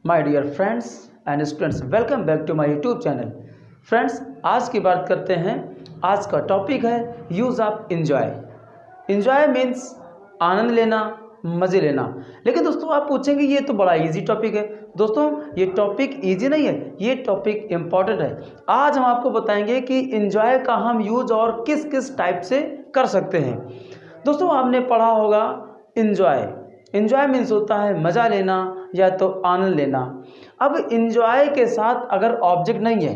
My dear friends and students, welcome back to my YouTube channel. Friends, आज की बात करते हैं। आज का टॉपिक है use of enjoy. Enjoy means आनंद लेना, मज़े लेना। लेकिन दोस्तों आप पूछेंगे ये तो बड़ा इजी टॉपिक है। दोस्तों ये टॉपिक इजी नहीं है, ये टॉपिक इम्पॉर्टेंट है। आज हम आपको बताएंगे कि इंजॉय का हम यूज और किस किस टाइप से कर सकते हैं। दोस्तों आपने पढ़ा होगा इंजॉय। इंजॉय मीन्स होता है मज़ा लेना या तो आनंद लेना। अब इंजॉय के साथ अगर ऑब्जेक्ट नहीं है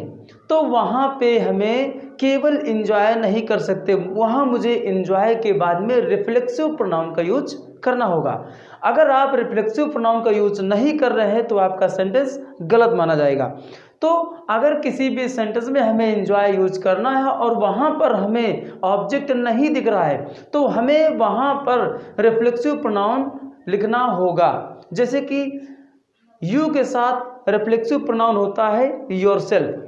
तो वहाँ पे हमें केवल इंजॉय नहीं कर सकते, वहाँ मुझे इंजॉय के बाद में रिफ्लेक्सिव प्रोनाउन का यूज करना होगा। अगर आप रिफ्लेक्सिव प्रोनाउन का यूज नहीं कर रहे हैं तो आपका सेंटेंस गलत माना जाएगा। तो अगर किसी भी सेंटेंस में हमें इंजॉय यूज करना है और वहाँ पर हमें ऑब्जेक्ट नहीं दिख रहा है तो हमें वहाँ पर रिफ्लेक्सिव प्रोनाउन लिखना होगा। जैसे कि यू के साथ रिफ्लेक्सिव प्रोनाउन होता है योरसेल्फ,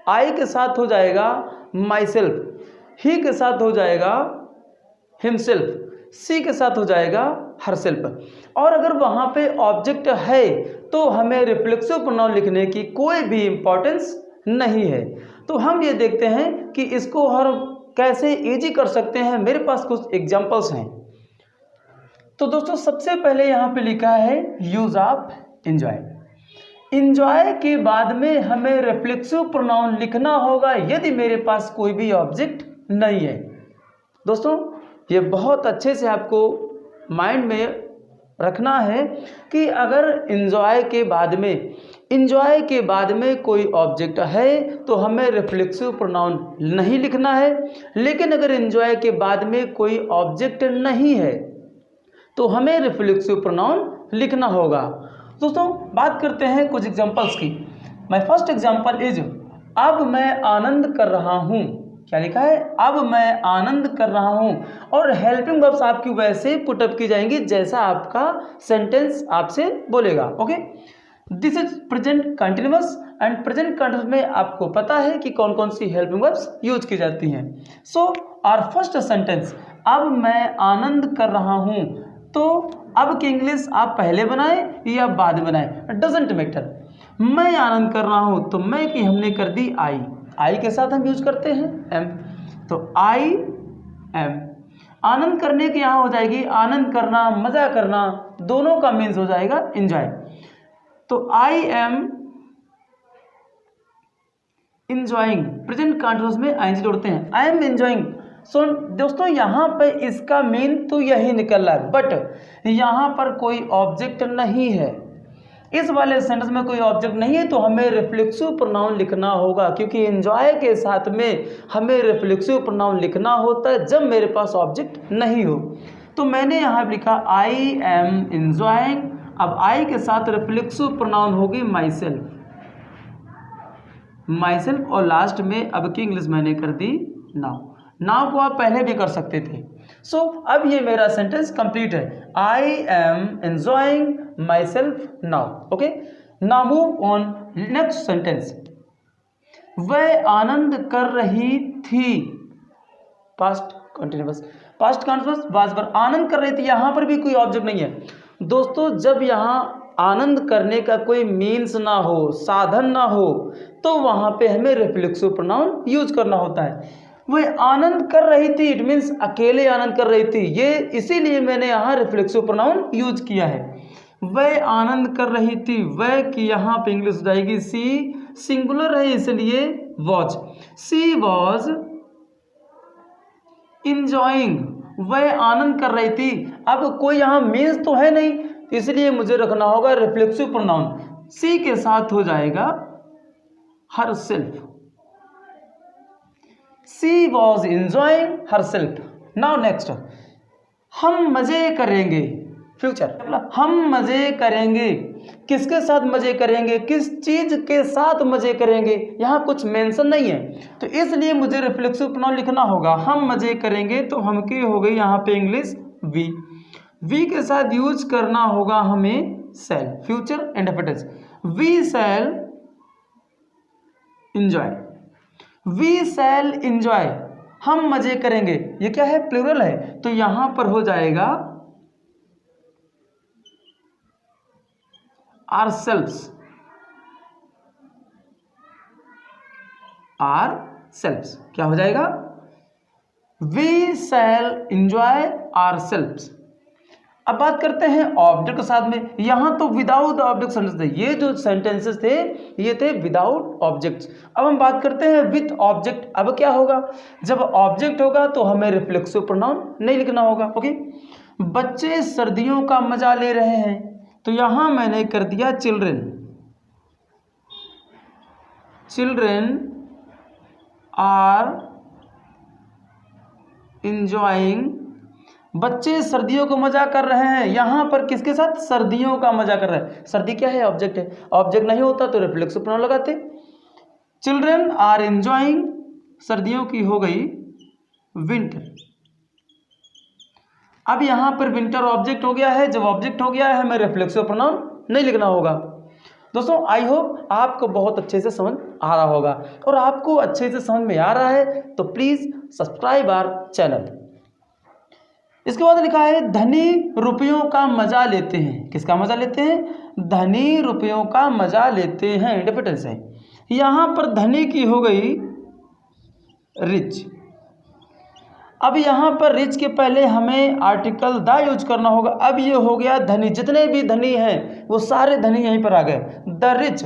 आई के साथ हो जाएगा माई सेल्फ, ही के साथ हो जाएगा हिमसेल्फ, सी के साथ हो जाएगा हरसेल्फ। और अगर वहाँ पे ऑब्जेक्ट है तो हमें रिफ्लेक्सिव प्रोनाउन लिखने की कोई भी इम्पोर्टेंस नहीं है। तो हम ये देखते हैं कि इसको हम कैसे इजी कर सकते हैं। मेरे पास कुछ एग्जांपल्स हैं। तो दोस्तों सबसे पहले यहाँ पे लिखा है यूज ऑफ इंजॉय। इंजॉय के बाद में हमें रिफ्लेक्सिव प्रोनाउन लिखना होगा यदि मेरे पास कोई भी ऑब्जेक्ट नहीं है। दोस्तों ये बहुत अच्छे से आपको माइंड में रखना है कि अगर इंजॉय के बाद में कोई ऑब्जेक्ट है तो हमें रिफ्लेक्सिव प्रोनाउन नहीं लिखना है। लेकिन अगर इंजॉय के बाद में कोई ऑब्जेक्ट नहीं है तो हमें रिफ्लेक्सिव प्रोनाउन लिखना होगा। दोस्तों बात करते हैं कुछ एग्जांपल्स की। माय फर्स्ट एग्जांपल इज अब मैं आनंद कर रहा हूँ। क्या लिखा है? अब मैं आनंद कर रहा हूँ। और हेल्पिंग वर्ब्स आपकी वैसे पुटअप की जाएंगी जैसा आपका सेंटेंस आपसे बोलेगा। Okay, this is present continuous and present continuous में आपको पता है कि कौन कौन सी हेल्पिंग वर्ब्स यूज की जाती हैं। सो आवर फर्स्ट सेंटेंस, अब मैं आनंद कर रहा हूँ। तो अब की इंग्लिश आप पहले बनाएं या बाद में बनाएं, डजेंट मैटर। मैं आनंद कर रहा हूं तो मैं की हमने कर दी आई के साथ हम यूज करते हैं एम। तो आई एम। आनंद करने की यहां हो जाएगी आनंद करना, मजा करना, दोनों का मीन्स हो जाएगा एंजॉय। तो I am enjoying, present continuous में आईएनजी जोड़ते हैं, आई एम इंजॉइंग। सो दोस्तों यहाँ पे इसका मीन तो यही निकल रहा है, बट यहाँ पर कोई ऑब्जेक्ट नहीं है। इस वाले सेंटेंस में कोई ऑब्जेक्ट नहीं है तो हमें रिफ्लेक्सिव प्रोनाउन लिखना होगा, क्योंकि एंजॉय के साथ में हमें रिफ्लेक्सिव प्रोनाउन लिखना होता है जब मेरे पास ऑब्जेक्ट नहीं हो। तो मैंने यहाँ लिखा आई एम इंजॉइंग। अब आई के साथ रिफ्लेक्सिव प्रोनाउन होगी माई सेल्फ और लास्ट में अब की इंग्लिश मैंने कर दी नाउ। नाउ को आप पहले भी कर सकते थे। सो अब ये मेरा सेंटेंस कंप्लीट है। I am enjoying my self now. Okay, now move on next sentence. वह आनंद कर रही थी, पास्ट कंटिन्यूअस वाज पर आनंद कर रही थी। यहां पर भी कोई ऑब्जेक्ट नहीं है। दोस्तों जब यहां आनंद करने का कोई मीन्स ना हो, साधन ना हो, तो वहां पे हमें रिफ्लेक्सिव प्रोनाउन यूज करना होता है। वह आनंद कर रही थी, इट मीन्स अकेले आनंद कर रही थी, ये इसीलिए मैंने यहाँ रिफ्लेक्सिव प्रोनाउन यूज किया है। वह आनंद कर रही थी, वह की यहाँ पे इंग्लिश हो जाएगी सी, सिंगुलर है इसलिए वॉज। सी वॉज इंजॉइंग, वह आनंद कर रही थी। अब कोई यहाँ मीन्स तो है नहीं, इसलिए मुझे रखना होगा रिफ्लेक्सिव प्रोनाउन। सी के साथ हो जाएगा herself. She was enjoying herself. Now next, हम मजे करेंगे, फ्यूचर। हम मजे करेंगे, किसके साथ मजे करेंगे, किस चीज के साथ मजे करेंगे, यहाँ कुछ मेंशन नहीं है तो इसलिए मुझे रिफ्लेक्सिव प्रोनाउन लिखना होगा। हम मजे करेंगे तो हम की हो गई यहाँ पे इंग्लिश वी के साथ यूज करना होगा हमें shall, future indefinite. We shall enjoy, we shall enjoy, हम मजे करेंगे। ये क्या है? प्लूरल है, तो यहां पर हो जाएगा ourselves। Are selves. क्या हो जाएगा? We shall enjoy ourselves. अब बात करते हैं ऑब्जेक्ट के साथ में। यहाँ तो विदाउट ऑब्जेक्ट सेंटेंस थे, ये जो सेंटेंसेस थे ये थे विदाउट ऑब्जेक्ट्स। अब हम बात करते हैं विथ ऑब्जेक्ट। अब क्या होगा? जब ऑब्जेक्ट होगा तो हमें रिफ्लेक्सिव प्रोनाउन नहीं लिखना होगा। ओके, बच्चे सर्दियों का मजा ले रहे हैं, तो यहाँ मैंने कर दिया चिल्ड्रेन। चिल्ड्रेन आर इंजॉइंग, बच्चे सर्दियों को मजा कर रहे हैं। यहां पर किसके साथ? सर्दियों का मजा कर रहे हैं। सर्दी क्या है? ऑब्जेक्ट है। ऑब्जेक्ट नहीं होता तो रिफ्लेक्सिव प्रोनाउन लगाते। चिल्ड्रन आर एंजॉइंग, सर्दियों की हो गई विंटर। अब यहां पर विंटर ऑब्जेक्ट हो गया है। जब ऑब्जेक्ट हो गया है हमें रिफ्लेक्सिव प्रोनाउन नहीं लिखना होगा। दोस्तों आई होप आपको बहुत अच्छे से समझ आ रहा होगा, और आपको अच्छे से समझ में आ रहा है तो प्लीज सब्सक्राइब आवर चैनल। इसके बाद लिखा है धनी रुपयों का मजा लेते हैं। किसका मजा लेते हैं? धनी रुपयों का मजा लेते हैं, इंडिपेंडेंस है। यहां पर धनी की हो गई रिच। अब यहां पर रिच के पहले हमें आर्टिकल द यूज करना होगा। अब ये हो गया धनी, जितने भी धनी हैं वो सारे धनी यहीं पर आ गए। द रिच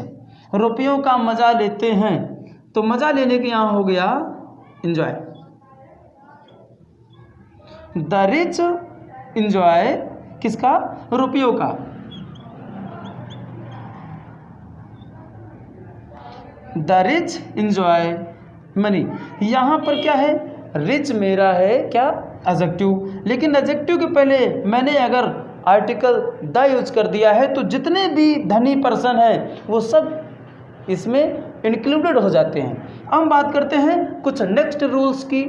रुपयों का मजा लेते हैं, तो मजा लेने के यहां हो गया एंजॉय। द रिच इंजॉय किसका? रुपयों का। The rich enjoy money. यहां पर क्या है? रिच मेरा है क्या? एडजेक्टिव। लेकिन एडजेक्टिव के पहले मैंने अगर आर्टिकल द यूज कर दिया है तो जितने भी धनी पर्सन हैं वो सब इसमें इंक्लूडेड हो जाते हैं। अब हम बात करते हैं कुछ नेक्स्ट रूल्स की।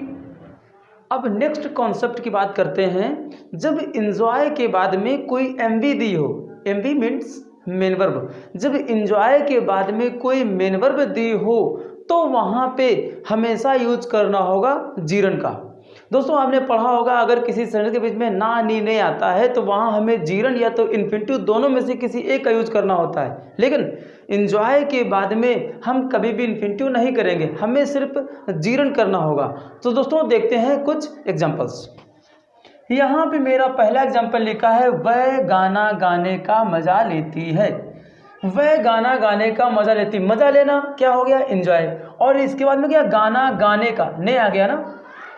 अब नेक्स्ट कॉन्सेप्ट की बात करते हैं। जब इंजॉय के बाद में कोई एमवी दी हो, एमवी मीन्स मेन वर्ब, जब इंजॉय के बाद में कोई मेन वर्ब दी हो तो वहाँ पे हमेशा यूज करना होगा जीरन का। दोस्तों आपने पढ़ा होगा अगर किसी सेंटेंस के बीच में ना नी नहीं आता है तो वहाँ हमें जीरन या तो इन्फिनिटिव दोनों में से किसी एक का यूज करना होता है। लेकिन इंजॉय के बाद में हम कभी भी इन्फिनिटिव नहीं करेंगे, हमें सिर्फ जीरन करना होगा। तो दोस्तों देखते हैं कुछ एग्जाम्पल्स। यहाँ पे मेरा पहला एग्जाम्पल लिखा है वह गाना गाने का मजा लेती है। वह गाना गाने का मजा लेती, मजा लेना क्या हो गया? एंजॉय। और इसके बाद में क्या? गाना गाने का, ने आ गया ना,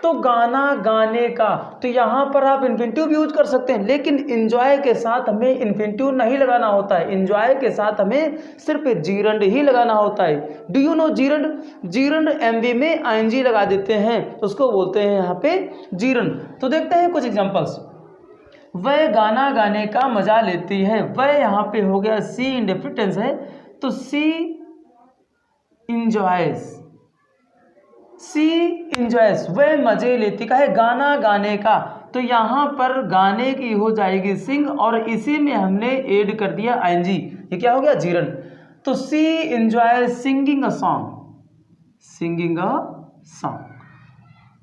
तो गाना गाने का, तो यहाँ पर आप इन्फिनिटिव भी यूज कर सकते हैं, लेकिन इंजॉय के साथ हमें इन्फिनिटिव नहीं लगाना होता है। इंजॉय के साथ हमें सिर्फ जीरंड ही लगाना होता है। Do you know gerund? Gerund MV में आईएनजी लगा देते हैं, उसको बोलते हैं यहाँ पे जीरंड। तो देखते हैं कुछ एग्जाम्पल्स। वह गाना गाने का मजा लेती है, वह यहाँ पे हो गया सी इंडिफिटेंस है, तो सी इंजॉयस, सी इंजॉयस, वह मजे लेती का है गाना गाने का, तो यहाँ पर गाने की हो जाएगी सिंग, और इसी में हमने ऐड कर दिया आईएनजी, ये क्या हो गया? जीरन। तो she enjoy singing a song, singing a song.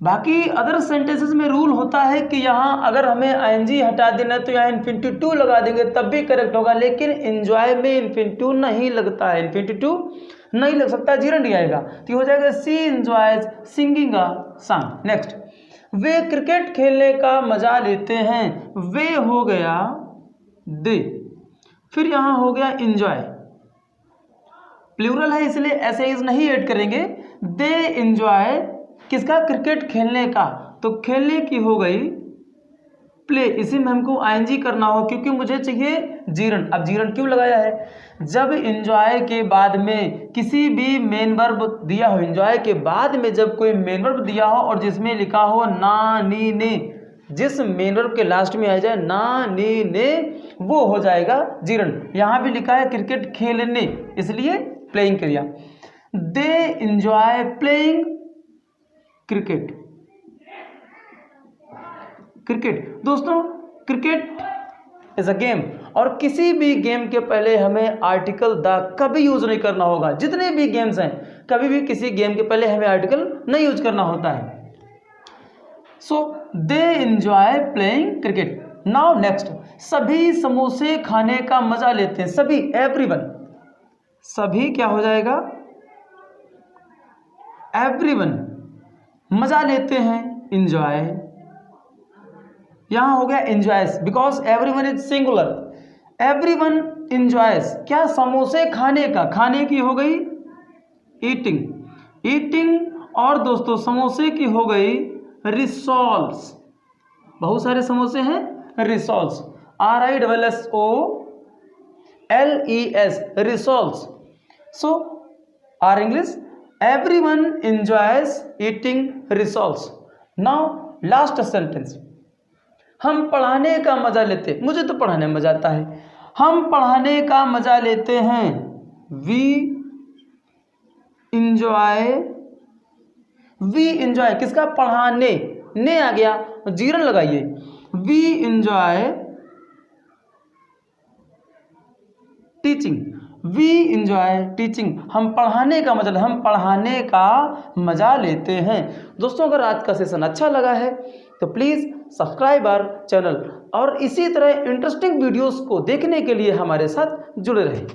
बाकी अदर सेंटेंसेस में रूल होता है कि यहाँ अगर हमें आईएनजी हटा देना है तो यहाँ इन्फिनिटिव लगा देंगे तब भी करेक्ट होगा, लेकिन एंजॉय में इन्फिनिटिव नहीं लगता है, इन्फिनिटिव नहीं लग सकता, जीरन ही आएगा। तो हो जाएगा she enjoys singing a song. Next, वे क्रिकेट खेलने का मजा लेते हैं, वे हो गया दे, फिर यहाँ हो गया एंजॉय, प्लूरल है इसलिए ऐसे इज नहीं ऐड करेंगे। दे एंजॉय किसका? क्रिकेट खेलने का, तो खेलने की हो गई प्ले, इसी में हमको आईएनजी करना हो क्योंकि मुझे चाहिए जीरन। अब जीरन क्यों लगाया है? जब एंजॉय के बाद में किसी भी मेन वर्ब दिया हो, एंजॉय के बाद में जब कोई मेन वर्ब दिया हो और जिसमें लिखा हो ना नी ने, जिस मेन वर्ब के लास्ट में आ जाए ना नी ने, वो हो जाएगा जीरन। यहाँ भी लिखा है क्रिकेट खेलने, इसलिए प्लेइंग किया। दे एंजॉय प्लेइंग क्रिकेट, क्रिकेट। दोस्तों क्रिकेट इज अ गेम, और किसी भी गेम के पहले हमें आर्टिकल द कभी यूज नहीं करना होगा। जितने भी गेम्स हैं कभी भी किसी गेम के पहले हमें आर्टिकल नहीं यूज करना होता है। So they enjoy playing cricket. Now next, सभी समोसे खाने का मजा लेते हैं, सभी एवरीवन, सभी क्या हो जाएगा? एवरीवन मज़ा लेते हैं, इंजॉय यहाँ हो गया enjoys, because everyone is singular. Everyone enjoys क्या, समोसे खाने का, खाने की हो गई ईटिंग, ईटिंग, और दोस्तों समोसे की हो गई रिसोल्स, बहुत सारे समोसे हैं, rissoles, RISSOLES, rissoles. So are English, everyone enjoys eating rissoles. Now last sentence, हम पढ़ाने का मजा लेते, मुझे तो पढ़ाने में मजा आता है, हम पढ़ाने का मजा लेते हैं, वी इंजॉय, किसका, पढ़ाने, ने आ गया, जीरन लगाइए, we enjoy teaching, we enjoy teaching, हम पढ़ाने का मजा, हम पढ़ाने का मजा लेते हैं। दोस्तों अगर आज का सेशन अच्छा लगा है तो प्लीज़ सब्सक्राइब आवर चैनल और इसी तरह इंटरेस्टिंग वीडियोस को देखने के लिए हमारे साथ जुड़े रहें।